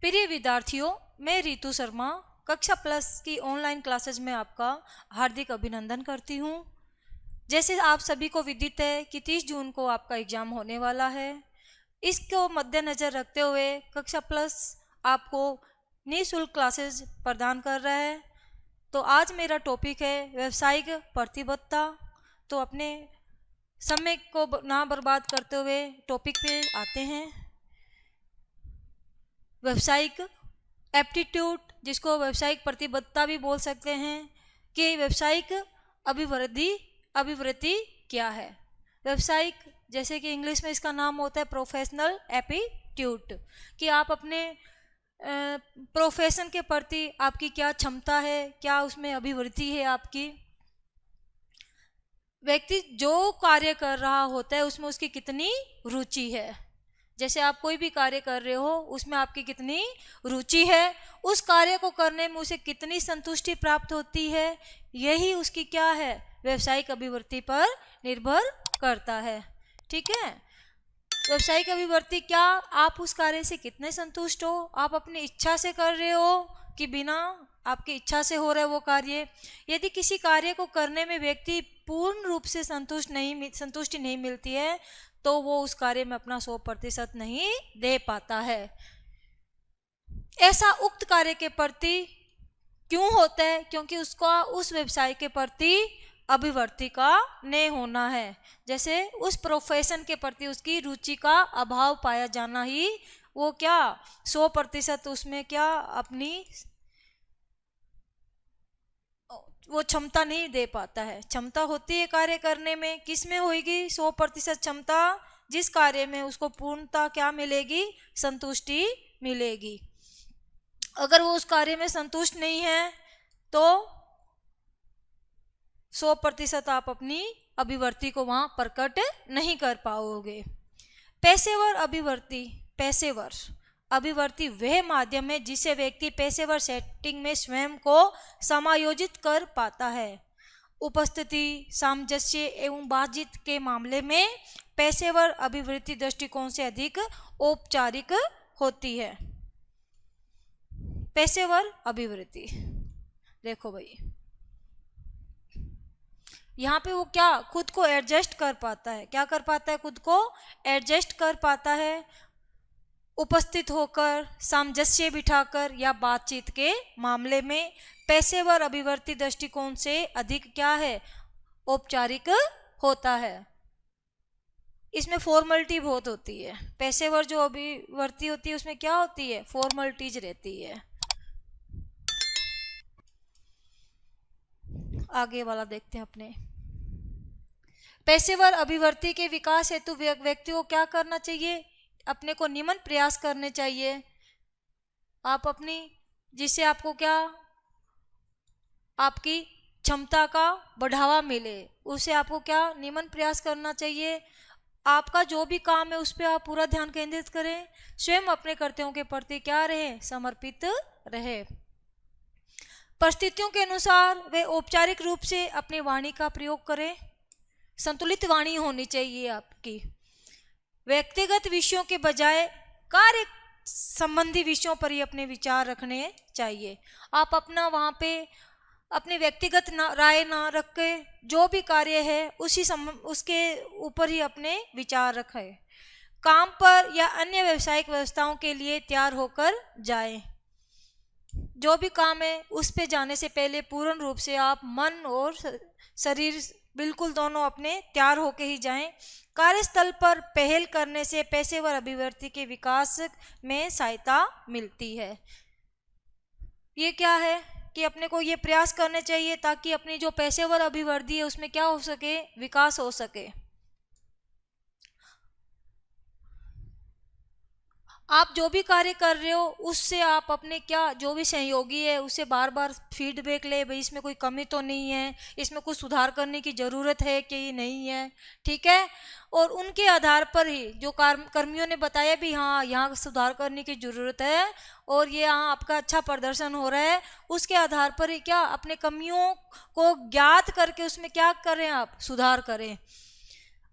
प्रिय विद्यार्थियों, मैं रितु शर्मा कक्षा प्लस की ऑनलाइन क्लासेज में आपका हार्दिक अभिनंदन करती हूँ। जैसे आप सभी को विदित है कि 30 जून को आपका एग्ज़ाम होने वाला है। इसको मद्देनज़र रखते हुए कक्षा प्लस आपको निःशुल्क क्लासेज प्रदान कर रहा है। तो आज मेरा टॉपिक है व्यावसायिक प्रतिबद्धता। तो अपने समय को ना बर्बाद करते हुए टॉपिक पे आते हैं। व्यावसायिक एप्टीट्यूड, जिसको व्यावसायिक प्रतिबद्धता भी बोल सकते हैं, कि व्यावसायिक अभिवृत्ति क्या है। व्यावसायिक, जैसे कि इंग्लिश में इसका नाम होता है प्रोफेशनल एप्टीट्यूड, कि आप अपने प्रोफेशन के प्रति आपकी क्या क्षमता है, क्या उसमें अभिवृत्ति है आपकी। व्यक्ति जो कार्य कर रहा होता है उसमें उसकी कितनी रुचि है। जैसे आप कोई भी कार्य कर रहे हो, उसमें आपकी कितनी रुचि है, उस कार्य को करने में उसे कितनी संतुष्टि प्राप्त होती है, यही उसकी क्या है, व्यावसायिक अभिवृत्ति पर निर्भर करता है। ठीक है। व्यावसायिक अभिवृत्ति, क्या आप उस कार्य से कितने संतुष्ट हो, आप अपनी इच्छा से कर रहे हो कि बिना आपकी इच्छा से हो रहा है वो कार्य। यदि किसी कार्य को करने में व्यक्ति पूर्ण रूप से संतुष्टि नहीं मिलती है, तो वो उस कार्य में अपना 100% नहीं दे पाता है। ऐसा उक्त कार्य के प्रति क्यों होता है? क्योंकि उसका उस व्यवसाय के प्रति अभिवृत्ति का नहीं होना है। जैसे उस प्रोफेशन के प्रति उसकी रुचि का अभाव पाया जाना ही वो क्या 100% उसमें क्या अपनी वो क्षमता नहीं दे पाता है। क्षमता होती है कार्य करने में, किस में होगी 100% क्षमता? जिस कार्य में उसको पूर्णता क्या मिलेगी, संतुष्टि मिलेगी। अगर वो उस कार्य में संतुष्ट नहीं है तो 100% आप अपनी अभिवृत्ति को वहां प्रकट नहीं कर पाओगे। पेशेवर अभिवृत्ति वह माध्यम है जिसे व्यक्ति पेशेवर सेटिंग में स्वयं को समायोजित कर पाता है। उपस्थिति, सामंजस्य एवं बातचीत के मामले में पेशेवर अभिवृत्ति दृष्टिकोण से अधिक औपचारिक होती है। पेशेवर अभिवृत्ति, देखो भाई, यहाँ पे वो क्या खुद को एडजस्ट कर पाता है। क्या कर पाता है? खुद को एडजस्ट कर पाता है। उपस्थित होकर, सामंजस्य बिठाकर या बातचीत के मामले में पेशेवर अभिवृत्ति दृष्टिकोण से अधिक क्या है, औपचारिक होता है। इसमें फॉर्मेलिटी बहुत होती है। पेशेवर जो अभिवृत्ति होती है उसमें क्या होती है, फॉर्मेलिटीज रहती है। आगे वाला देखते हैं अपने। पेशेवर अभिवृत्ति के विकास हेतु व्यक्ति को क्या करना चाहिए, अपने को नियमन प्रयास करने चाहिए। आप अपनी, जिससे आपको क्या आपकी क्षमता का बढ़ावा मिले, उसे आपको क्या नियमन प्रयास करना चाहिए। आपका जो भी काम है उस पर आप पूरा ध्यान केंद्रित करें। स्वयं अपने कर्तव्यों के प्रति क्या रहे, समर्पित रहे। परिस्थितियों के अनुसार वे औपचारिक रूप से अपनी वाणी का प्रयोग करें। संतुलित वाणी होनी चाहिए आपकी। व्यक्तिगत विषयों के बजाय कार्य संबंधी विषयों पर ही अपने विचार रखने चाहिए। आप अपना वहाँ पे अपनी व्यक्तिगत राय ना रख के जो भी कार्य है उसके ऊपर ही अपने विचार रखें। काम पर या अन्य व्यावसायिक व्यवस्थाओं के लिए तैयार होकर जाएं। जो भी काम है उस पे जाने से पहले पूर्ण रूप से आप मन और शरीर बिल्कुल दोनों अपने तैयार होके ही जाएं। कार्यस्थल पर पहल करने से पेशेवर अभिवृत्ति के विकास में सहायता मिलती है। ये क्या है कि अपने को ये प्रयास करने चाहिए ताकि अपनी जो पेशेवर अभिवृत्ति है उसमें क्या हो सके, विकास हो सके। आप जो भी कार्य कर रहे हो उससे आप अपने क्या जो भी सहयोगी है उससे बार बार फीडबैक ले, भाई इसमें कोई कमी तो नहीं है, इसमें कुछ सुधार करने की ज़रूरत है कि नहीं है। ठीक है। और उनके आधार पर ही जो कर्मियों ने बताया भी हाँ यहाँ सुधार करने की ज़रूरत है और ये यहाँ आपका अच्छा प्रदर्शन हो रहा है, उसके आधार पर ही क्या अपने कमियों को ज्ञात करके उसमें क्या करें, आप सुधार करें।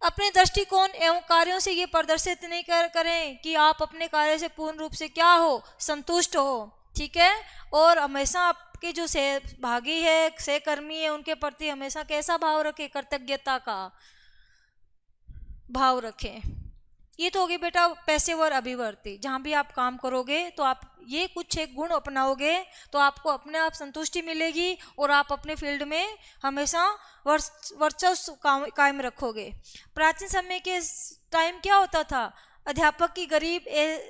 अपने दृष्टिकोण एवं कार्यों से ये प्रदर्शित नहीं करें कि आप अपने कार्य से पूर्ण रूप से क्या हो, संतुष्ट हो, ठीक है। और हमेशा आपके जो सहभागी है, सहकर्मी है, उनके प्रति हमेशा कैसा भाव रखें, कृतज्ञता का भाव रखें। ये तो होगी बेटा पेशेवर अभिवर्ती। जहाँ भी आप काम करोगे तो आप ये कुछ एक गुण अपनाओगे तो आपको अपने आप संतुष्टि मिलेगी और आप अपने फील्ड में हमेशा वर्चस्व कायम रखोगे। प्राचीन समय के टाइम क्या होता था, अध्यापक की गरीब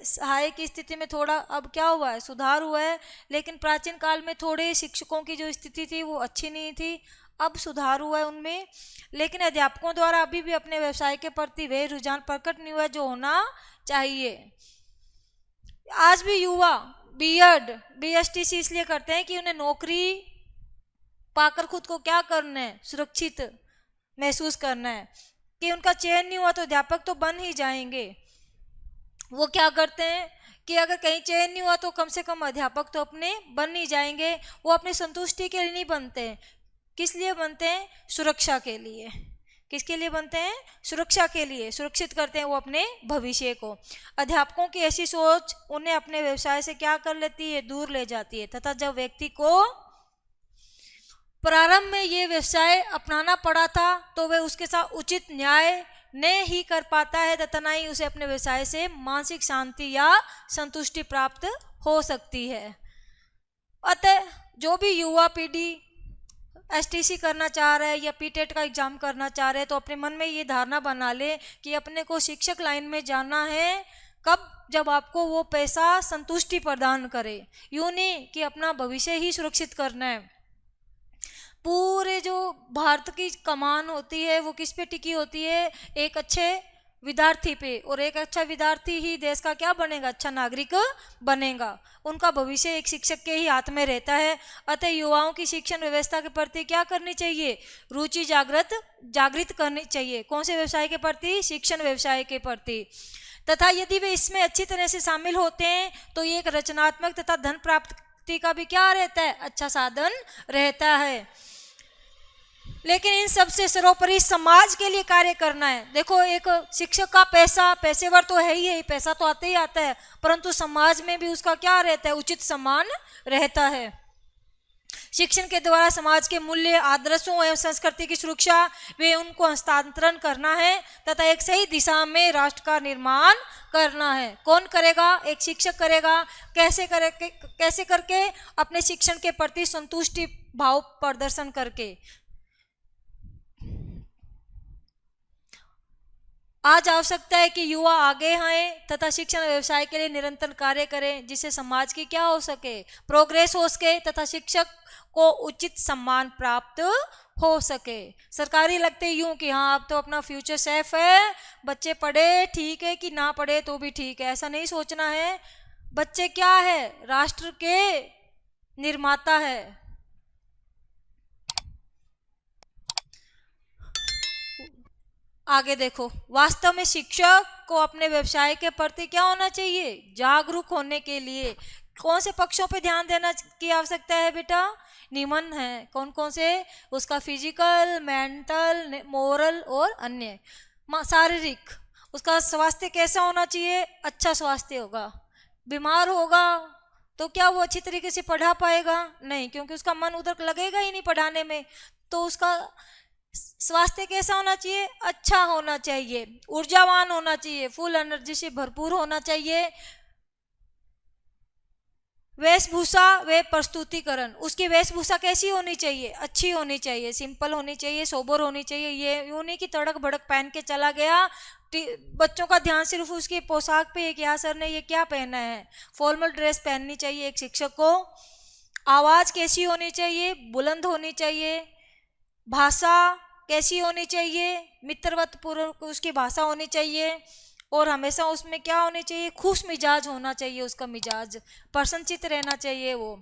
सहाय की स्थिति में थोड़ा अब क्या हुआ है, सुधार हुआ है, लेकिन प्राचीन काल में थोड़े शिक्षकों की जो स्थिति थी वो अच्छी नहीं थी, अब सुधार हुआ है उनमें। लेकिन अध्यापकों द्वारा अभी भी अपने व्यवसाय के प्रति वह रुझान प्रकट नहीं हुआ जो होना चाहिए। आज भी युवा बीएड बीएसटीसी इसलिए करते हैं कि उन्हें नौकरी पाकर खुद को क्या करना है, सुरक्षित महसूस करना है, कि उनका चयन नहीं हुआ तो अध्यापक तो बन ही जाएंगे। वो क्या करते हैं कि अगर कहीं चयन नहीं हुआ तो कम से कम अध्यापक तो अपने बन ही जाएंगे। वो अपनी संतुष्टि के लिए नहीं बनते हैं, किस लिए बनते हैं, सुरक्षा के लिए। किसके लिए बनते हैं, सुरक्षा के लिए, सुरक्षित करते हैं वो अपने भविष्य को। अध्यापकों की ऐसी सोच उन्हें अपने व्यवसाय से क्या कर लेती है, दूर ले जाती है, तथा जब व्यक्ति को प्रारंभ में ये व्यवसाय अपनाना पड़ा था तो वह उसके साथ उचित न्याय न ही कर पाता है तथा न ही उसे अपने व्यवसाय से मानसिक शांति या संतुष्टि प्राप्त हो सकती है। अतः जो भी युवा पीढ़ी एसटीसी करना चाह रहा है या पीटेट का एग्जाम करना चाह रहे हैं तो अपने मन में ये धारणा बना ले कि अपने को शिक्षक लाइन में जाना है, कब, जब आपको वो पैसा संतुष्टि प्रदान करे। यूँ नहीं कि अपना भविष्य ही सुरक्षित करना है। पूरे जो भारत की कमान होती है वो किस पे टिकी होती है, एक अच्छे विद्यार्थी पे, और एक अच्छा विद्यार्थी ही देश का क्या बनेगा, अच्छा नागरिक बनेगा। उनका भविष्य एक शिक्षक के ही हाथ में रहता है। अतः युवाओं की शिक्षण व्यवस्था के प्रति क्या करनी चाहिए, रुचि जागृत करनी चाहिए। कौन से व्यवसाय के प्रति, शिक्षण व्यवसाय के प्रति। तथा यदि वे इसमें अच्छी तरह से शामिल होते हैं तो ये एक रचनात्मक तथा धन प्राप्ति का भी क्या रहता है, अच्छा साधन रहता है। लेकिन इन सबसे सर्वोपरि समाज के लिए कार्य करना है। देखो एक शिक्षक का पैसा, पेशेवर तो है ही, पैसा तो आते ही आता है, परंतु समाज में भी उसका क्या रहता है, उचित सम्मान रहता है। शिक्षण के द्वारा समाज के मूल्य, आदर्शों एवं संस्कृति की सुरक्षा वे उनको हस्तांतरण करना है तथा एक सही दिशा में राष्ट्र का निर्माण करना है। कौन करेगा, एक शिक्षक करेगा। कैसे करके, अपने शिक्षण के प्रति संतुष्टि भाव प्रदर्शन करके। आज आवश्यकता है कि युवा आगे आए तथा शिक्षण व्यवसाय के लिए निरंतर कार्य करें, जिससे समाज की क्या हो सके, प्रोग्रेस हो सके तथा शिक्षक को उचित सम्मान प्राप्त हो सके। सरकारी लगते यूं कि हाँ अब तो अपना फ्यूचर सेफ है, बच्चे पढ़े ठीक है कि ना पढ़े तो भी ठीक है, ऐसा नहीं सोचना है। बच्चे क्या है, राष्ट्र के निर्माता है। आगे देखो, वास्तव में शिक्षक को अपने व्यवसाय के प्रति क्या होना चाहिए, जागरूक होने के लिए कौन से पक्षों पे ध्यान देना की आवश्यकता है बेटा, निम्न है। कौन कौन से, उसका फिजिकल, मेंटल, मोरल और अन्य। शारीरिक, उसका स्वास्थ्य कैसा होना चाहिए, अच्छा स्वास्थ्य होगा। बीमार होगा तो क्या वो अच्छी तरीके से पढ़ा पाएगा, नहीं, क्योंकि उसका मन उधर लगेगा ही नहीं पढ़ाने में। तो उसका स्वास्थ्य कैसा होना चाहिए, अच्छा होना चाहिए, ऊर्जावान होना चाहिए, फुल एनर्जी से भरपूर होना चाहिए। वेशभूषा व प्रस्तुतिकरण, उसकी वेशभूषा कैसी होनी चाहिए, अच्छी होनी चाहिए, सिंपल होनी चाहिए, सोबर होनी चाहिए। ये यूं नहीं कि तड़क भड़क पहन के चला गया। बच्चों का ध्यान सिर्फ उसकी पोशाक पे है कि हाँ सर ने ये क्या पहना है। फॉर्मल ड्रेस पहननी चाहिए एक शिक्षक को। आवाज कैसी होनी चाहिए, बुलंद होनी चाहिए। भाषा कैसी होनी चाहिए, मित्रवत पूर्वक उसकी भाषा होनी चाहिए। और हमेशा उसमें क्या होनी चाहिए, खुश मिजाज होना चाहिए, उसका मिजाज प्रसन्नचित्त रहना चाहिए वो।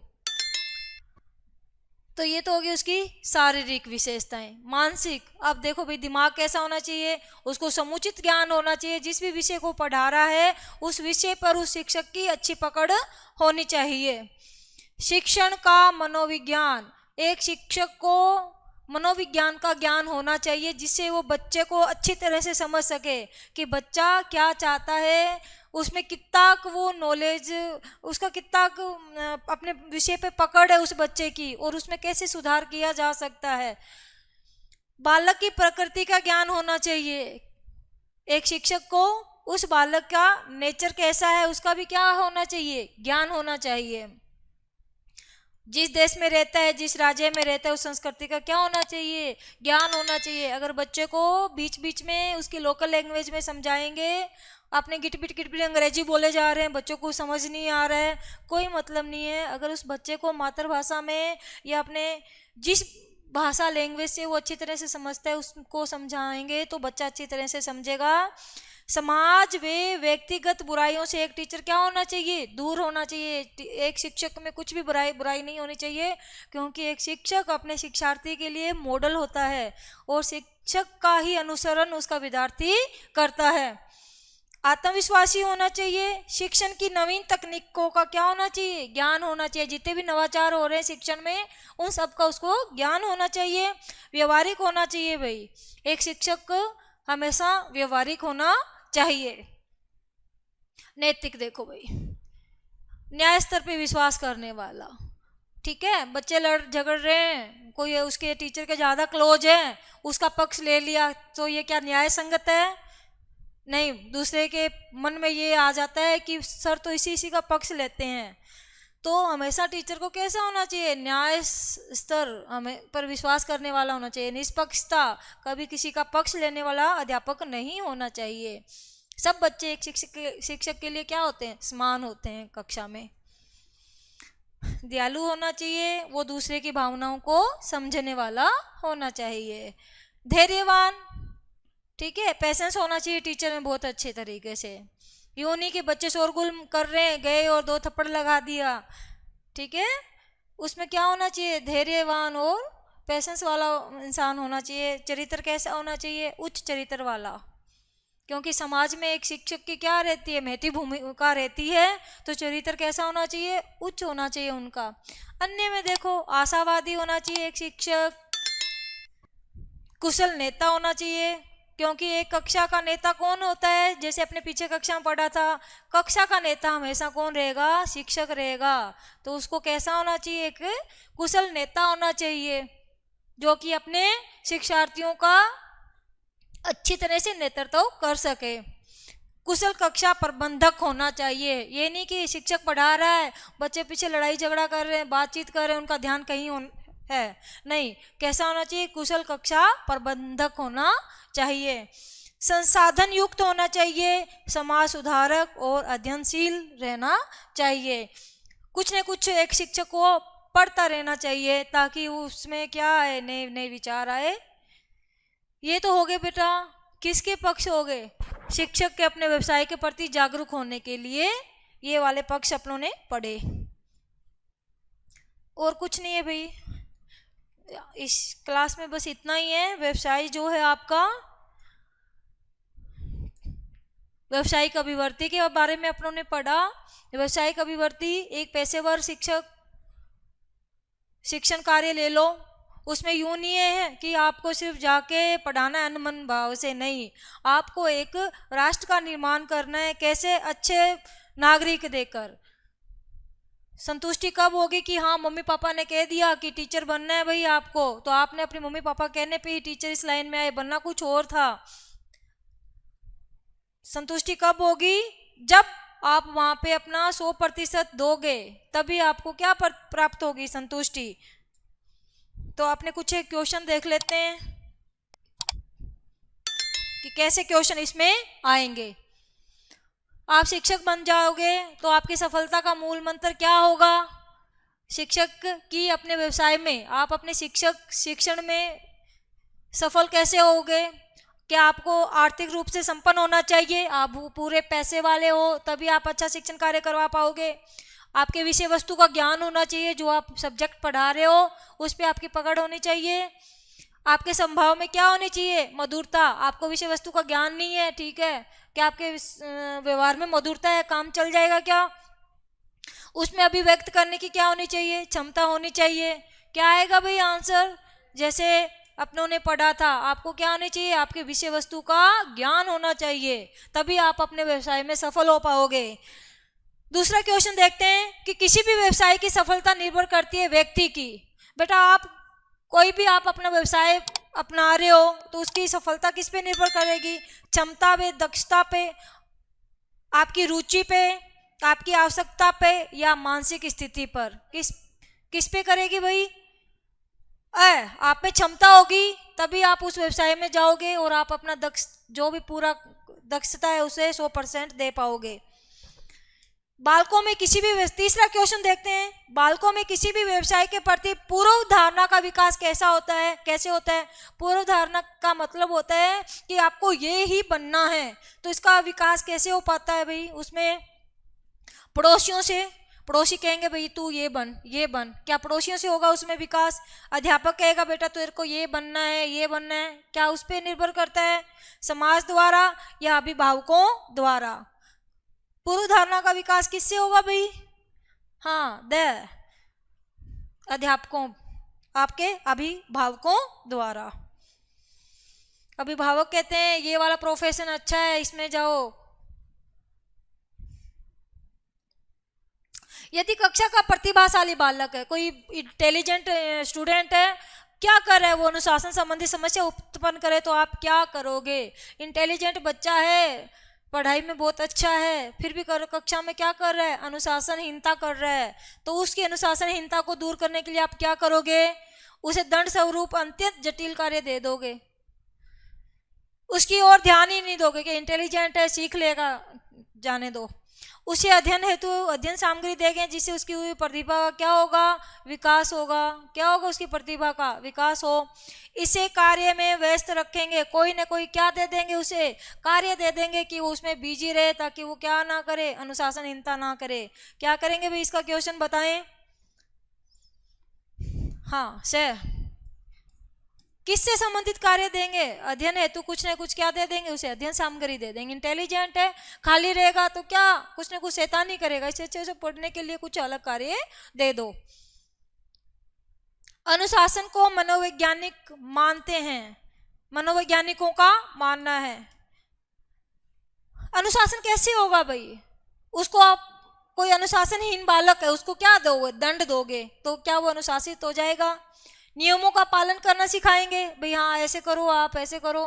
तो ये तो होगी उसकी शारीरिक विशेषताएं। मानसिक, अब देखो भाई दिमाग कैसा होना चाहिए, उसको समुचित ज्ञान होना चाहिए। जिस भी विषय को पढ़ा रहा है उस विषय पर उस शिक्षक की अच्छी पकड़ होनी चाहिए। शिक्षण का मनोविज्ञान, एक शिक्षक को मनोविज्ञान का ज्ञान होना चाहिए, जिससे वो बच्चे को अच्छी तरह से समझ सके कि बच्चा क्या चाहता है, उसमें कितना वो नॉलेज, उसका कितना अपने विषय पे पकड़ है उस बच्चे की, और उसमें कैसे सुधार किया जा सकता है। बालक की प्रकृति का ज्ञान होना चाहिए। एक शिक्षक को उस बालक का नेचर कैसा है उसका भी क्या होना चाहिए, ज्ञान होना चाहिए। जिस देश में रहता है, जिस राज्य में रहता है, उस संस्कृति का क्या होना चाहिए, ज्ञान होना चाहिए। अगर बच्चे को बीच बीच में उसकी लोकल लैंग्वेज में समझाएंगे, अपने गिटपिट अंग्रेजी बोले जा रहे हैं, बच्चों को समझ नहीं आ रहा है, कोई मतलब नहीं है। अगर उस बच्चे को मातृभाषा में या अपने जिस भाषा लैंग्वेज से वो अच्छी तरह से समझता है उसको समझाएंगे तो बच्चा अच्छी तरह से समझेगा। समाज व व्यक्तिगत बुराइयों से एक टीचर क्या होना चाहिए, दूर होना चाहिए। एक शिक्षक में कुछ भी बुराई नहीं होनी चाहिए, क्योंकि एक शिक्षक अपने शिक्षार्थी के लिए मॉडल होता है और शिक्षक का ही अनुसरण उसका विद्यार्थी करता है। आत्मविश्वासी होना चाहिए। शिक्षण की नवीन तकनीकों का क्या होना चाहिए, ज्ञान होना चाहिए। जितने भी नवाचार हो रहे हैं शिक्षण में, उन सब का उसको ज्ञान होना चाहिए। व्यवहारिक होना चाहिए भाई, एक शिक्षक हमेशा व्यवहारिक होना चाहिए। नैतिक, देखो भाई, न्याय स्तर पे विश्वास करने वाला, ठीक है। बच्चे लड़ झगड़ रहे हैं, कोई उसके टीचर के ज़्यादा क्लोज है, उसका पक्ष ले लिया, तो ये क्या न्याय संगत है? नहीं। दूसरे के मन में ये आ जाता है कि सर तो इसी का पक्ष लेते हैं। तो हमेशा टीचर को कैसा होना चाहिए, न्याय स्तर हमें पर विश्वास करने वाला होना चाहिए। निष्पक्षता, कभी किसी का पक्ष लेने वाला अध्यापक नहीं होना चाहिए। सब बच्चे एक शिक्षक के लिए क्या होते हैं, समान होते हैं कक्षा में। दयालु होना चाहिए, वो दूसरे की भावनाओं को समझने वाला होना चाहिए। धैर्यवान, ठीक है। पेशेंस होना चाहिए टीचर में बहुत अच्छे तरीके से। यूं नहीं कि बच्चे शोरगुल कर रहे हैं, गए और 2 थप्पड़ लगा दिया, ठीक है। उसमें क्या होना चाहिए, धैर्यवान और पेशेंस वाला इंसान होना चाहिए। चरित्र कैसा होना चाहिए, उच्च चरित्र वाला, क्योंकि समाज में एक शिक्षक की क्या रहती है, महती भूमिका रहती है। तो चरित्र कैसा होना चाहिए, उच्च होना चाहिए उनका। अन्य में देखो, आशावादी होना चाहिए एक शिक्षक। कुशल नेता होना चाहिए, क्योंकि एक कक्षा का नेता कौन होता है, जैसे अपने पीछे कक्षा में पढ़ा था, कक्षा का नेता हमेशा कौन रहेगा, शिक्षक रहेगा। तो उसको कैसा होना चाहिए, एक कुशल नेता होना चाहिए, जो कि अपने शिक्षार्थियों का अच्छी तरह से नेतृत्व कर सके। कुशल कक्षा प्रबंधक होना चाहिए। ये नहीं कि शिक्षक पढ़ा रहा है, बच्चे पीछे लड़ाई झगड़ा कर रहे हैं, बातचीत कर रहे हैं, उनका ध्यान कहीं है नहीं। कैसा होना चाहिए, कुशल कक्षा प्रबंधक होना चाहिए। संसाधन युक्त होना चाहिए, समाज सुधारक और अध्ययनशील रहना चाहिए। कुछ न कुछ एक शिक्षक को पढ़ता रहना चाहिए, ताकि उसमें क्या है, नए नए विचार आए। ये तो हो गए बेटा, किसके पक्ष हो गए, शिक्षक के अपने व्यवसाय के प्रति जागरूक होने के लिए ये वाले पक्ष अपनों ने पढ़े। और कुछ नहीं है भाई, इस क्लास में बस इतना ही है। व्यवसाय जो है आपका, व्यवसायिक अभिवृत्ति के बारे में अपनों ने पढ़ा। व्यवसायिक अभिवृत्ति एक पेशेवर शिक्षण कार्य ले लो। उसमें यूं नहीं है कि आपको सिर्फ जाके पढ़ाना है अनमन भाव से, नहीं। आपको एक राष्ट्र का निर्माण करना है, कैसे, अच्छे नागरिक देकर। संतुष्टि कब होगी कि हाँ मम्मी पापा ने कह दिया कि टीचर बनना है भाई आपको, तो आपने अपने मम्मी पापा कहने पे ही टीचर इस लाइन में आए, बनना कुछ और था। संतुष्टि कब होगी, जब आप वहां पे अपना 100% दोगे, तभी आपको क्या प्राप्त होगी, संतुष्टि। तो आपने कुछ एक क्वेश्चन देख लेते हैं कि कैसे क्वेश्चन इसमें आएंगे। आप शिक्षक बन जाओगे तो आपकी सफलता का मूल मंत्र क्या होगा, शिक्षक की अपने व्यवसाय में, आप अपने शिक्षण में सफल कैसे होगे। क्या आपको आर्थिक रूप से संपन्न होना चाहिए, आप पूरे पैसे वाले हो, तभी आप अच्छा शिक्षण कार्य करवा पाओगे। आपके विषय वस्तु का ज्ञान होना चाहिए, जो आप सब्जेक्ट पढ़ा रहे हो उस पर आपकी पकड़ होनी चाहिए। आपके संभाव में क्या होनी चाहिए, मधुरता। आपको विषय वस्तु का ज्ञान नहीं है, ठीक है, क्या आपके व्यवहार में मधुरता है, काम चल जाएगा क्या। उसमें अभिव्यक्त करने की क्या होनी चाहिए, क्षमता होनी चाहिए। क्या आएगा भाई आंसर, जैसे अपनों ने पढ़ा था, आपको क्या होना चाहिए, आपके विषय वस्तु का ज्ञान होना चाहिए, तभी आप अपने व्यवसाय में सफल हो पाओगे। दूसरा क्वेश्चन देखते हैं कि किसी भी व्यवसाय की सफलता निर्भर करती है व्यक्ति की। बेटा आप कोई भी आप अपना व्यवसाय अपना रहे हो तो उसकी सफलता किस पे निर्भर करेगी, क्षमता पे, दक्षता पे, आपकी रुचि पे, आपकी आवश्यकता पे, या मानसिक स्थिति पर, किस पे करेगी भाई। आप में क्षमता होगी तभी आप उस व्यवसाय में जाओगे और आप अपना जो भी पूरा दक्षता है उसे 100% दे पाओगे। बालकों में किसी भी, तीसरा क्वेश्चन देखते हैं, बालकों में किसी भी व्यवसाय के प्रति पूर्व धारणा का विकास कैसा होता है, कैसे होता है। पूर्व धारणा का मतलब होता है कि आपको ये ही बनना है, तो इसका विकास कैसे हो पाता है भाई। उसमें पड़ोसियों से, पड़ोसी कहेंगे भाई तू ये बन, ये बन, क्या पड़ोसियों से होगा उसमें विकास। अध्यापक कहेगा बेटा तेरे को ये बनना है, ये बनना है, क्या उस पर निर्भर करता है, समाज द्वारा या अभिभावकों द्वारा। पूर्व धारणा का विकास किससे होगा भाई, हाँ अध्यापकों, आपके अभिभावकों द्वारा। अभिभावक कहते हैं ये वाला प्रोफेशन अच्छा है, इसमें जाओ। यदि कक्षा का प्रतिभाशाली बालक है, कोई इंटेलिजेंट स्टूडेंट है, क्या कर रहा है, वो अनुशासन संबंधी समस्या उत्पन्न करे तो आप क्या करोगे। इंटेलिजेंट बच्चा है, पढ़ाई में बहुत अच्छा है, फिर भी कक्षा में क्या कर रहा है, अनुशासनहीनता कर रहा है, तो उसकी अनुशासनहीनता को दूर करने के लिए आप क्या करोगे, उसे दंड स्वरूप अत्यंत जटिल कार्य दे दोगे, उसकी ओर ध्यान ही नहीं दोगे कि इंटेलिजेंट है सीख लेगा, जाने दो। उसे अध्ययन हेतु अध्ययन सामग्री देंगे जिससे उसकी प्रतिभा का क्या होगा, विकास होगा। क्या होगा, उसकी प्रतिभा का विकास हो। इसे कार्य में व्यस्त रखेंगे, कोई ना कोई क्या दे देंगे, उसे कार्य दे देंगे कि वो उसमें बिजी रहे, ताकि वो क्या ना करे, अनुशासनहीनता ना करे। क्या करेंगे भाई, इसका क्वेश्चन बताएं। हाँ सर, किससे संबंधित कार्य देंगे, अध्ययन हेतु कुछ ना कुछ क्या दे देंगे, उसे अध्ययन सामग्री दे देंगे। इंटेलिजेंट है, खाली रहेगा तो क्या कुछ ना कुछ शैतानी करेगा, इससे अच्छे से पढ़ने के लिए कुछ अलग कार्य दे दो। अनुशासन को मनोवैज्ञानिक मानते हैं, मनोवैज्ञानिकों का मानना है। अनुशासन कैसे होगा भाई, उसको आप, कोई अनुशासनहीन बालक है उसको क्या दोगे, दंड दोगे तो क्या वो अनुशासित हो जाएगा। नियमों का पालन करना सिखाएंगे, भाई हाँ ऐसे करो, आप ऐसे करो,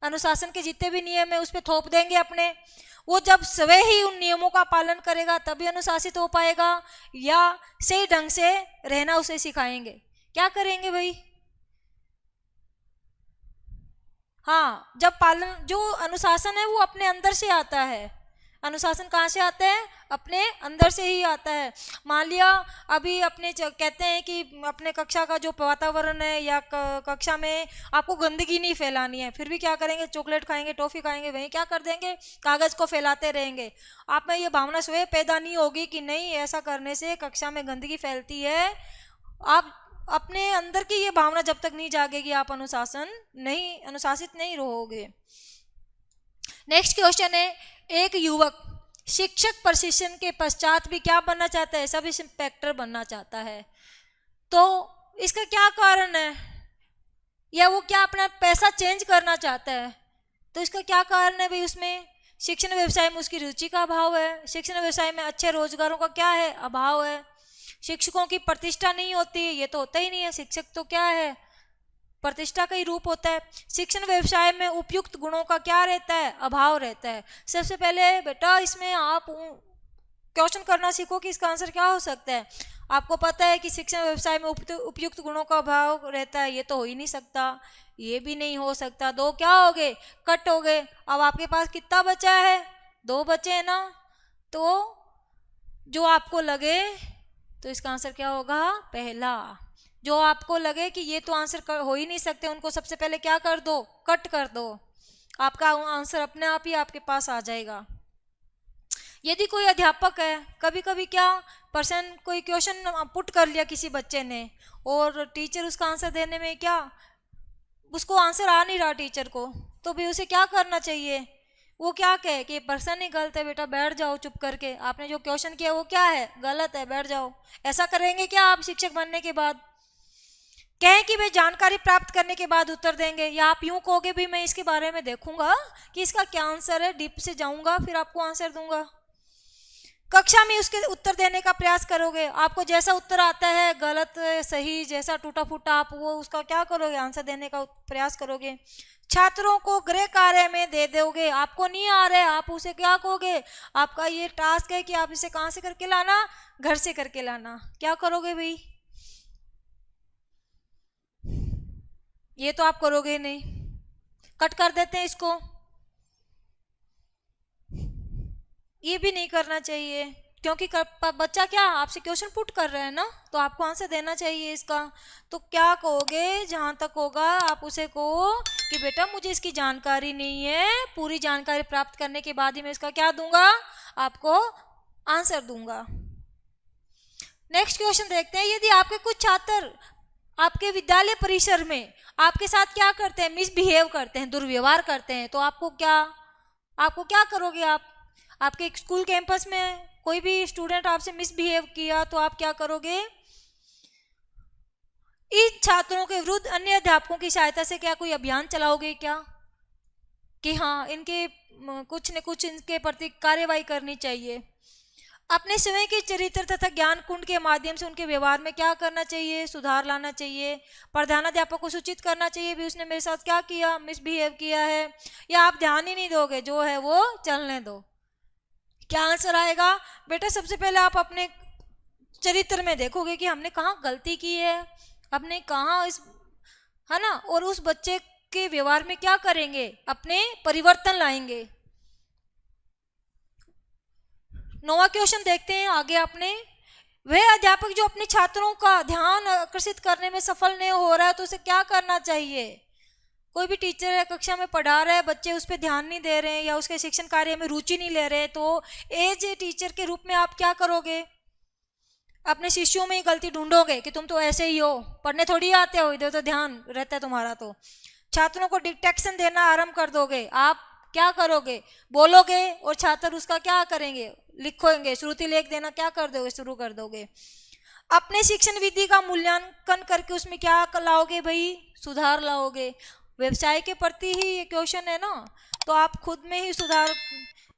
अनुशासन के जितने भी नियम है उस पर थोप देंगे अपने। वो जब स्वयं ही उन नियमों का पालन करेगा तभी अनुशासित हो पाएगा, या सही ढंग से रहना उसे सिखाएंगे। क्या करेंगे भाई, हाँ जब पालन, जो अनुशासन है वो अपने अंदर से आता है। अनुशासन कहाँ से आता है, अपने अंदर से ही आता है। मान लिया अभी अपने कहते हैं कि अपने कक्षा का जो वातावरण है या कक्षा में आपको गंदगी नहीं फैलानी है, फिर भी क्या करेंगे, चॉकलेट खाएंगे, टॉफी खाएंगे, वहीं क्या कर देंगे, कागज को फैलाते रहेंगे। आप में ये भावना स्वयं पैदा नहीं होगी कि नहीं ऐसा करने से कक्षा में गंदगी फैलती है। आप अपने अंदर की ये भावना जब तक नहीं जागेगी आप अनुशासित नहीं रहोगे। नेक्स्ट क्वेश्चन है, एक युवक शिक्षक प्रशिक्षण के पश्चात भी क्या बनना चाहता है, सब इंस्पेक्टर बनना चाहता है, तो इसका क्या कारण है, या वो क्या अपना पैसा चेंज करना चाहता है, तो इसका क्या कारण है भाई। उसमें शिक्षण व्यवसाय में उसकी रुचि का अभाव है, शिक्षण व्यवसाय में अच्छे रोजगारों का क्या है, अभाव है, शिक्षकों की प्रतिष्ठा नहीं होती, ये तो होता ही नहीं है। शिक्षक तो क्या है, प्रतिष्ठा का ही रूप होता है। शिक्षण व्यवसाय में उपयुक्त गुणों का क्या रहता है, अभाव रहता है। सबसे पहले बेटा इसमें आप क्वेश्चन करना सीखो कि इसका आंसर क्या हो सकता है। आपको पता है कि शिक्षण व्यवसाय में उपयुक्त गुणों का अभाव रहता है, ये तो हो ही नहीं सकता, ये भी नहीं हो सकता। दो क्या हो गए, कट हो गए। अब आपके पास कितना बचा है, दो बचे हैं ना, तो जो आपको लगे, तो इसका आंसर क्या होगा, पहला। जो आपको लगे कि ये तो आंसर हो ही नहीं सकते, उनको सबसे पहले क्या कर दो, कट कर दो, आपका आंसर अपने आप ही आपके पास आ जाएगा। यदि कोई अध्यापक है, कभी कभी क्या पर्सन कोई क्वेश्चन पुट कर लिया किसी बच्चे ने और टीचर उसका आंसर देने में क्या, उसको आंसर आ नहीं रहा टीचर को, तो भी उसे क्या करना चाहिए, वो क्या कहे कि पर्सन ही गलत है, बेटा बैठ जाओ चुप करके, आपने जो क्वेश्चन किया वो क्या है, गलत है, बैठ जाओ। ऐसा करेंगे क्या आप शिक्षक बनने के बाद, कहें कि वे जानकारी प्राप्त करने के बाद उत्तर देंगे, या आप यूं कहोगे भी मैं इसके बारे में देखूंगा कि इसका क्या आंसर है, डीप से जाऊंगा फिर आपको आंसर दूंगा। कक्षा में उसके उत्तर देने का प्रयास करोगे, आपको जैसा उत्तर आता है, गलत सही जैसा टूटा फूटा, आप वो उसका क्या करोगे, आंसर देने का प्रयास करोगे। छात्रों को गृह कार्य में दे दोगे, आपको नहीं आ रहा है, आप उसे क्या कहोगे, आपका ये टास्क है कि आप इसे कहाँ से करके लाना, घर से करके लाना। क्या करोगे भाई, ये तो आप करोगे नहीं, कट कर देते हैं इसको, ये भी नहीं करना चाहिए, क्योंकि बच्चा क्या आपसे क्वेश्चन पुट कर रहा है ना, तो आपको आंसर देना चाहिए इसका। तो क्या कहोगे, जहां तक होगा आप उसे कहो कि बेटा मुझे इसकी जानकारी नहीं है, पूरी जानकारी प्राप्त करने के बाद ही मैं इसका क्या दूंगा, आपको आंसर दूंगा। नेक्स्ट क्वेश्चन देखते हैं, यदि आपके कुछ छात्र आपके विद्यालय परिसर में आपके साथ क्या करते हैं, मिसबिहेव करते हैं, दुर्व्यवहार करते हैं, तो आपको क्या करोगे। आप आपके स्कूल कैंपस में कोई भी स्टूडेंट आपसे मिसबिहेव किया तो आप क्या करोगे, इन छात्रों के विरुद्ध अन्य अध्यापकों की सहायता से क्या कोई अभियान चलाओगे क्या, कि हाँ इनके कुछ न कुछ इनके प्रति कार्यवाही करनी चाहिए। अपने स्वयं के चरित्र तथा ज्ञान कुंड के माध्यम से उनके व्यवहार में क्या करना चाहिए, सुधार लाना चाहिए। प्रधानाध्यापक को सूचित करना चाहिए भी उसने मेरे साथ क्या किया, मिसबिहेव किया है, या आप ध्यान ही नहीं दोगे, जो है वो चलने दो। क्या आंसर आएगा बेटा, सबसे पहले आप अपने चरित्र में देखोगे कि हमने कहाँ गलती की है, हमने कहाँ इस, है ना, और उस बच्चे के व्यवहार में क्या करेंगे, अपने परिवर्तन लाएंगे। नौवां क्वेश्चन देखते हैं आगे आपने, वह अध्यापक जो अपने छात्रों का ध्यान आकर्षित करने में सफल नहीं हो रहा है तो उसे क्या करना चाहिए। कोई भी टीचर है, कक्षा में पढ़ा रहा है, बच्चे उस पर ध्यान नहीं दे रहे हैं या उसके शिक्षण कार्य में रुचि नहीं ले रहे, तो एज ए टीचर के रूप में आप क्या करोगे, अपने शिष्यों में ही गलती ढूंढोगे कि तुम तो ऐसे ही हो, पढ़ने थोड़ी आते हो, इधर तो ध्यान रहता है तुम्हारा। तो छात्रों को डिटेक्शन देना आरंभ कर दोगे, आप क्या करोगे, बोलोगे और छात्र उसका क्या करेंगे, लिखोगे, श्रुति लेख देना क्या कर दोगे, शुरू कर दोगे। अपने शिक्षण विधि का मूल्यांकन करके उसमें क्या लाओगे भाई, सुधार लाओगे। व्यवसाय के प्रति ही ये क्वेश्चन है ना, तो आप खुद में ही सुधार,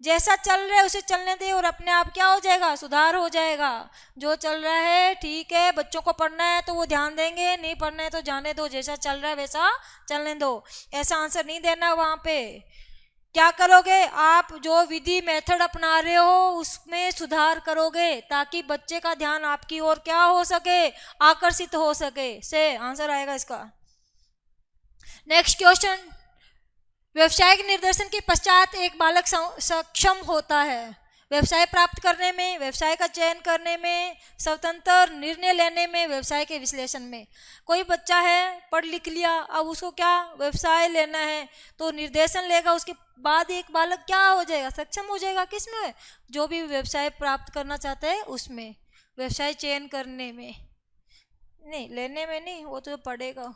जैसा चल रहा है उसे चलने दे और अपने आप क्या हो जाएगा, सुधार हो जाएगा। जो चल रहा है ठीक है, बच्चों को पढ़ना है तो वो ध्यान देंगे, नहीं पढ़ना है तो जाने दो, जैसा चल रहा है वैसा चलने दो, ऐसा आंसर नहीं देना। वहां पे क्या करोगे, आप जो विधि मेथड अपना रहे हो उसमें सुधार करोगे ताकि बच्चे का ध्यान आपकी ओर क्या हो सके, आकर्षित हो सके, से आंसर आएगा इसका। नेक्स्ट क्वेश्चन, व्यवसायिक निर्देशन के पश्चात एक बालक सक्षम होता है व्यवसाय प्राप्त करने में, व्यवसाय का चयन करने में, स्वतंत्र निर्णय लेने में, व्यवसाय के विश्लेषण में। कोई बच्चा है पढ़ लिख लिया, अब उसको क्या व्यवसाय लेना है तो निर्देशन लेगा, उसके बाद एक बालक क्या हो जाएगा, सक्षम हो जाएगा। किसमें, जो भी व्यवसाय प्राप्त करना चाहता है उसमें, व्यवसाय चयन करने में नहीं, लेने में नहीं, वो तो पढ़ेगा,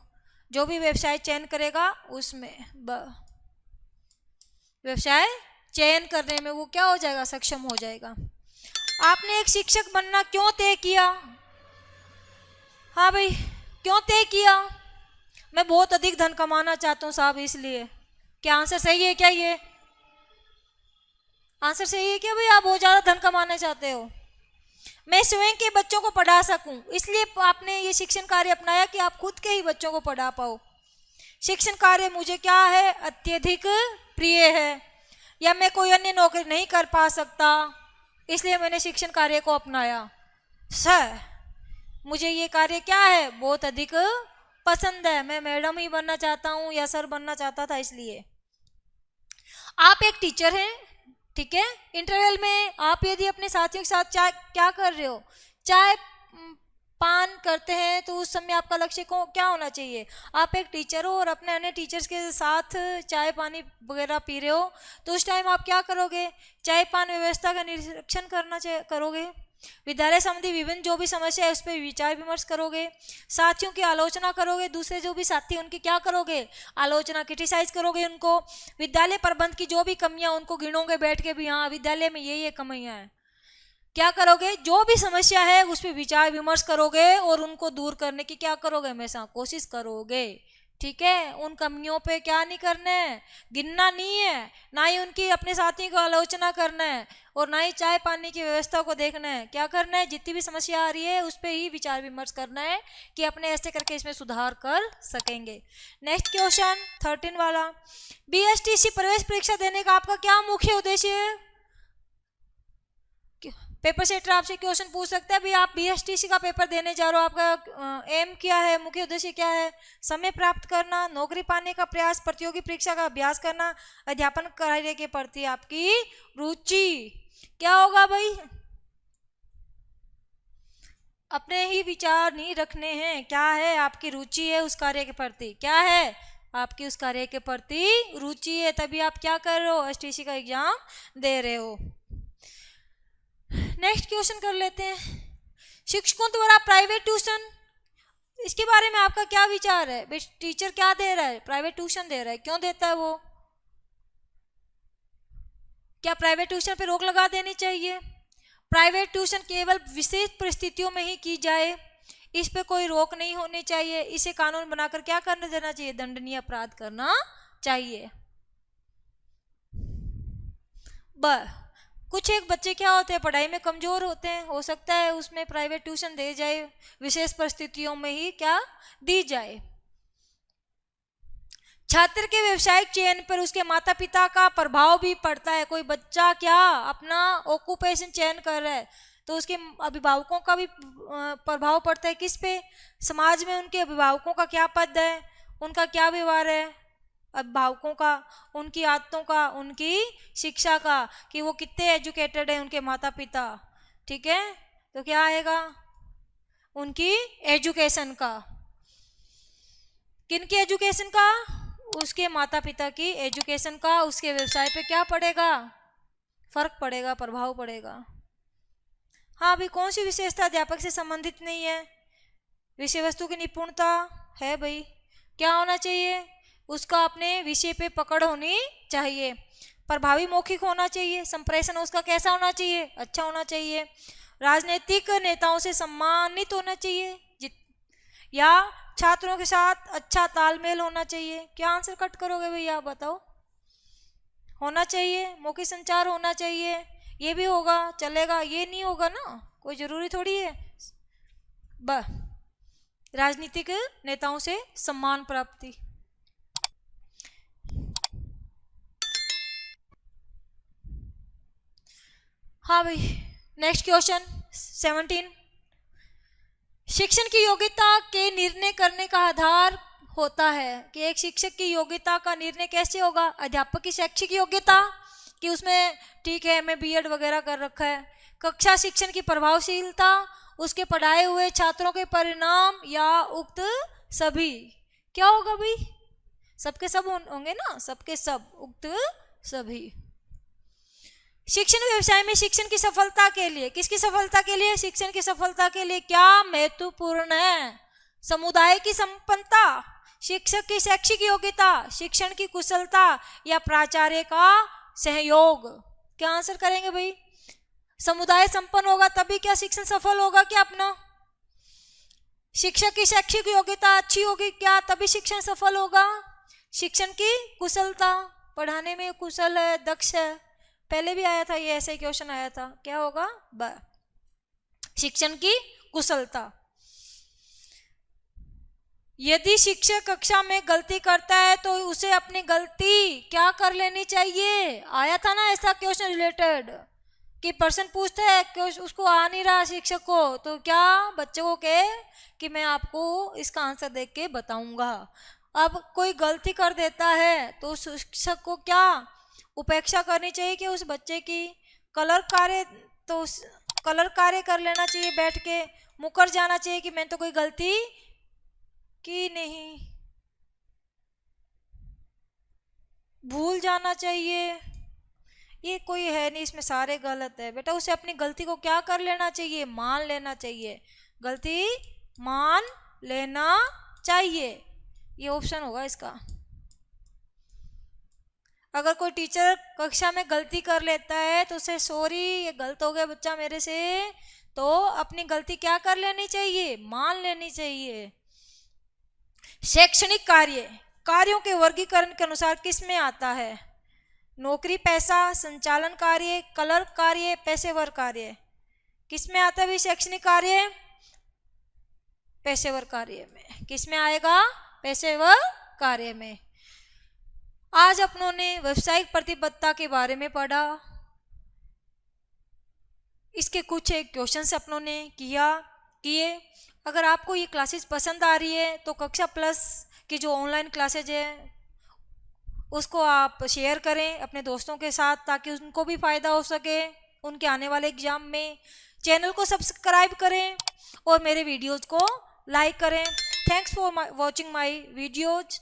जो भी व्यवसाय चयन करेगा उसमें, व्यवसाय चयन करने में वो क्या हो जाएगा, सक्षम हो जाएगा। आपने एक शिक्षक बनना क्यों तय किया, हाँ भाई क्यों तय किया, मैं बहुत अधिक धन कमाना चाहता हूँ साहब इसलिए। क्या आंसर सही है क्या, ये आंसर सही है क्या भाई, आप बहुत ज्यादा धन कमाना चाहते हो। मैं स्वयं के बच्चों को पढ़ा सकूं इसलिए आपने ये शिक्षण कार्य अपनाया कि आप खुद के ही बच्चों को पढ़ा पाओ। शिक्षण कार्य मुझे क्या है, अत्यधिक प्रिय है, या मैं कोई अन्य नौकरी नहीं कर पा सकता इसलिए मैंने शिक्षण कार्य को अपनाया। सर मुझे ये कार्य क्या है, बहुत अधिक पसंद है, मैं मैडम ही बनना चाहता हूँ या सर बनना चाहता था इसलिए। आप एक टीचर हैं, ठीक है, इंटरवल में आप यदि अपने साथियों के साथ चाय क्या कर रहे हो, चाय पान करते हैं, तो उस समय आपका लक्ष्य को क्या होना चाहिए, आप एक टीचर हो और अपने अन्य टीचर्स के साथ चाय पानी वगैरह पी रहे हो, तो उस टाइम आप क्या करोगे, चाय पान व्यवस्था का निरीक्षण करोगे, विद्यालय संबंधी विभिन्न जो भी समस्या है उस पर विचार विमर्श करोगे, साथियों की आलोचना करोगे, दूसरे जो भी साथी उनकी क्या करोगे, आलोचना, क्रिटिसाइज करोगे उनको, विद्यालय प्रबंध की जो भी कमियां उनको गिनोगे बैठ के भी, हाँ विद्यालय में ये कमियां हैं, क्या करोगे, जो भी समस्या है उस पर विचार विमर्श करोगे और उनको दूर करने की क्या करोगे, हमेशा कोशिश करोगे। ठीक है, उन कमियों पे क्या नहीं करना है, गिनना नहीं है, ना ही उनकी अपने साथी को आलोचना करना है, और ना ही चाय पानी की व्यवस्था को देखना है। क्या करना है, जितनी भी समस्या आ रही है उस पर ही विचार विमर्श करना है कि अपने ऐसे करके इसमें सुधार कर सकेंगे। नेक्स्ट क्वेश्चन 13 वाला, बीएसटीसी प्रवेश परीक्षा देने का आपका क्या मुख्य उद्देश्य है। पेपर सेटर आपसे क्वेश्चन पूछ सकता है, भाई आप बीएसटीसी का पेपर देने जा रहे हो, आपका एम क्या है, मुख्य उद्देश्य क्या है। समय प्राप्त करना, नौकरी पाने का प्रयास, प्रतियोगी परीक्षा का अभ्यास करना, अध्यापन कार्य के प्रति आपकी रुचि। क्या होगा भाई, अपने ही विचार नहीं रखने हैं, क्या है आपकी रुचि है उस कार्य के प्रति, क्या है आपकी उस कार्य के प्रति रुचि है, तभी आप क्या कर रहे हो, एसटीसी का एग्जाम दे रहे हो। नेक्स्ट क्वेश्चन कर लेते हैं, शिक्षकों द्वारा प्राइवेट ट्यूशन, इसके बारे में आपका क्या विचार है। टीचर क्या दे रहा है, प्राइवेट ट्यूशन दे रहा है, क्यों देता है वो, क्या प्राइवेट ट्यूशन पे रोक लगा देनी चाहिए। प्राइवेट ट्यूशन केवल विशेष परिस्थितियों में ही की जाए, इस पे कोई रोक नहीं होनी चाहिए, इसे कानून बनाकर क्या करने देना चाहिए, दंडनीय अपराध करना चाहिए। कुछ एक बच्चे क्या होते हैं, पढ़ाई में कमजोर होते हैं, हो सकता है उसमें प्राइवेट ट्यूशन दे जाए, विशेष परिस्थितियों में ही क्या दी जाए। छात्र के व्यवसायिक चयन पर उसके माता पिता का प्रभाव भी पड़ता है। कोई बच्चा क्या अपना ऑक्यूपेशन चयन कर रहा है तो उसके अभिभावकों का भी प्रभाव पड़ता है, किस पे, समाज में उनके अभिभावकों का क्या पद है, उनका क्या व्यवहार है, अभिभावकों का, उनकी आदतों का, उनकी शिक्षा का, कि वो कितने एजुकेटेड है उनके माता पिता। ठीक है, तो क्या आएगा, उनकी एजुकेशन का, किनकी एजुकेशन का, उसके माता पिता की एजुकेशन का, उसके व्यवसाय पे क्या पड़ेगा, फर्क पड़ेगा, प्रभाव पड़ेगा। हाँ भाई, कौन सी विशेषता अध्यापक से संबंधित नहीं है, विषय वस्तु की निपुणता है भाई, क्या होना चाहिए, उसका अपने विषय पे पकड़ होनी चाहिए, प्रभावी मौखिक होना चाहिए, संप्रेषण उसका कैसा होना चाहिए, अच्छा होना चाहिए, राजनीतिक नेताओं से सम्मानित होना चाहिए, या छात्रों के साथ अच्छा तालमेल होना चाहिए। क्या आंसर कट करोगे भैया, बताओ, होना चाहिए, मौखिक संचार होना चाहिए, ये भी होगा चलेगा, ये नहीं होगा ना, कोई जरूरी थोड़ी है। राजनीतिक नेताओं से सम्मान प्राप्ति। हाँ भाई, नेक्स्ट क्वेश्चन 17, शिक्षण की योग्यता के निर्णय करने का आधार होता है कि एक शिक्षक की योग्यता का निर्णय कैसे होगा, अध्यापक की शैक्षिक योग्यता, कि उसमें ठीक है मैं बीएड वगैरह कर रखा है, कक्षा शिक्षण की प्रभावशीलता, उसके पढ़ाए हुए छात्रों के परिणाम, या उक्त सभी। क्या होगा भाई, सबके सब होंगे ना, सबके सब, उक्त सभी। शिक्षण व्यवसाय में शिक्षण की सफलता के लिए, किसकी सफलता के लिए, शिक्षण की सफलता के लिए क्या महत्वपूर्ण है, समुदाय की संपन्नता, शिक्षक की शैक्षिक योग्यता, शिक्षण की कुशलता, या प्राचार्य का सहयोग। क्या आंसर करेंगे भाई, समुदाय संपन्न होगा तभी क्या शिक्षण सफल होगा क्या अपना, शिक्षक की शैक्षिक योग्यता अच्छी होगी क्या तभी शिक्षण सफल होगा, शिक्षण की कुशलता, पढ़ाने में कुशल है, दक्ष है, पहले भी आया था ये, ऐसे क्वेश्चन आया था, क्या होगा शिक्षण की कुशलता। यदि शिक्षक कक्षा में गलती करता है तो उसे अपनी गलती क्या कर लेनी चाहिए, आया था ना ऐसा क्वेश्चन रिलेटेड, कि पर्सन पूछता है उसको आ नहीं रहा शिक्षक को, तो क्या बच्चे को कहे कि मैं आपको इसका आंसर देख के बताऊंगा। अब कोई गलती कर देता है तो शिक्षक को क्या उपेक्षा करनी चाहिए कि उस बच्चे की, कलर कार्य कर लेना चाहिए बैठ के, मुकर जाना चाहिए कि मैं तो कोई गलती की नहीं, भूल जाना चाहिए, ये कोई है नहीं, इसमें सारे गलत है बेटा। उसे अपनी गलती को क्या कर लेना चाहिए, मान लेना चाहिए, गलती मान लेना चाहिए, ये ऑप्शन होगा इसका। अगर कोई टीचर कक्षा में गलती कर लेता है तो उसे सॉरी ये गलत हो गया बच्चा मेरे से, तो अपनी गलती क्या कर लेनी चाहिए, मान लेनी चाहिए। शैक्षणिक कार्य, कार्यों के वर्गीकरण के अनुसार किस में आता है? नौकरी पैसा, संचालन कार्य, क्लर्क कार्य, पेशेवर कार्य, किस में आता है भी शैक्षणिक कार्य? पेशेवर कार्य में। किस में आएगा? पेशेवर कार्य में। आज अपनों ने व्यावसायिक प्रतिबद्धता के बारे में पढ़ा। इसके कुछ एक क्वेश्चन अपनों ने किए। अगर आपको ये क्लासेस पसंद आ रही है तो कक्षा प्लस की जो ऑनलाइन क्लासेज है उसको आप शेयर करें अपने दोस्तों के साथ, ताकि उनको भी फायदा हो सके उनके आने वाले एग्जाम में। चैनल को सब्सक्राइब करें और मेरे वीडियोज को लाइक करें। Thanks for watching my videos.